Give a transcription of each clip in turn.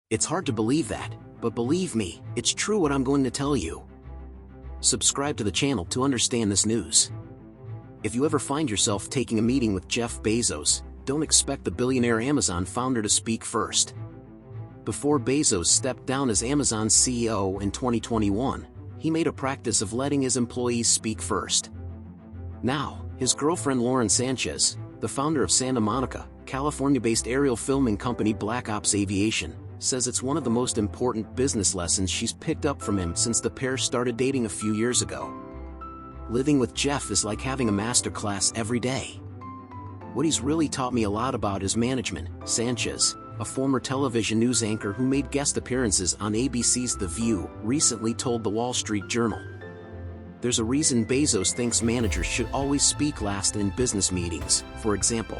It's hard to believe that, but believe me, it's true what I'm going to tell you. Subscribe to the channel to understand this news. If you ever find yourself taking a meeting with Jeff Bezos, don't expect the billionaire Amazon founder to speak first. Before Bezos stepped down as Amazon's CEO in 2021, he made a practice of letting his employees speak first. Now, his girlfriend Lauren Sanchez, the founder of Santa Monica, California-based aerial filming company Black Ops Aviation, says it's one of the most important business lessons she's picked up from him since the pair started dating a few years ago. Living with Jeff is like having a master class every day. What he's really taught me a lot about is management, Sanchez, a former television news anchor who made guest appearances on ABC's The View, recently told the Wall Street Journal. There's a reason Bezos thinks managers should always speak last in business meetings. For example,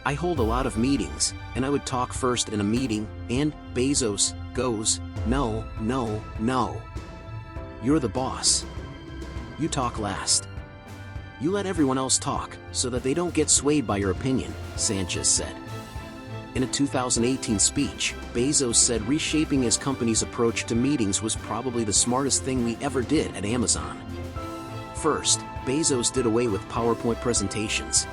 I hold a lot of meetings, and I would talk first in a meeting, and Bezos goes, "No, no, no. You're the boss. You talk last. You let everyone else talk, so that they don't get swayed by your opinion," Sanchez said. In a 2018 speech, Bezos said reshaping his company's approach to meetings was probably the smartest thing we ever did at Amazon. First, Bezos did away with PowerPoint presentations.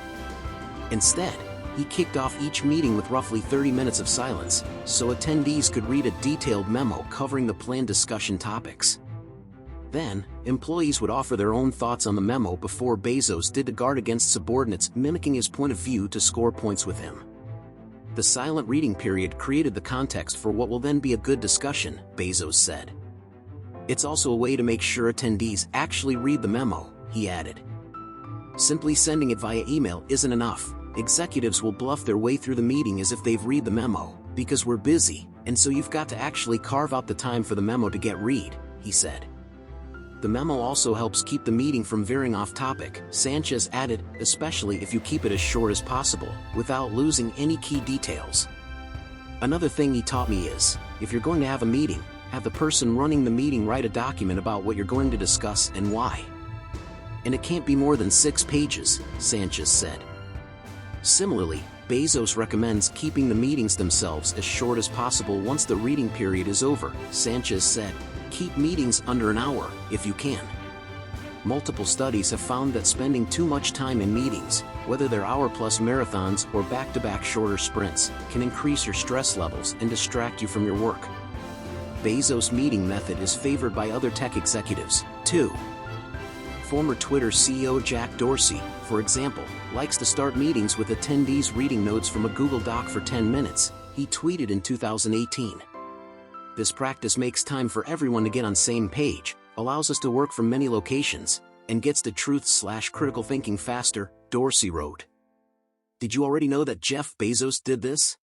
Instead, he kicked off each meeting with roughly 30 minutes of silence, so attendees could read a detailed memo covering the planned discussion topics. Then, employees would offer their own thoughts on the memo before Bezos did to guard against subordinates mimicking his point of view to score points with him. The silent reading period created the context for what will then be a good discussion, Bezos said. It's also a way to make sure attendees actually read the memo, he added. Simply sending it via email isn't enough. Executives will bluff their way through the meeting as if they've read the memo, because we're busy, and so you've got to actually carve out the time for the memo to get read, he said. The memo also helps keep the meeting from veering off topic, Sanchez added, especially if you keep it as short as possible, without losing any key details. Another thing he taught me is, if you're going to have a meeting, have the person running the meeting write a document about what you're going to discuss and why. And it can't be more than 6 pages, Sanchez said. Similarly, Bezos recommends keeping the meetings themselves as short as possible once the reading period is over, Sanchez said. Keep meetings under an hour, if you can. Multiple studies have found that spending too much time in meetings, whether they're hour-plus marathons or back-to-back shorter sprints, can increase your stress levels and distract you from your work. Bezos' meeting method is favored by other tech executives, too. Former Twitter CEO Jack Dorsey, for example, likes to start meetings with attendees reading notes from a Google Doc for 10 minutes, he tweeted in 2018. This practice makes time for everyone to get on same page, allows us to work from many locations, and gets to truth/critical thinking faster, Dorsey wrote. Did you already know that Jeff Bezos did this?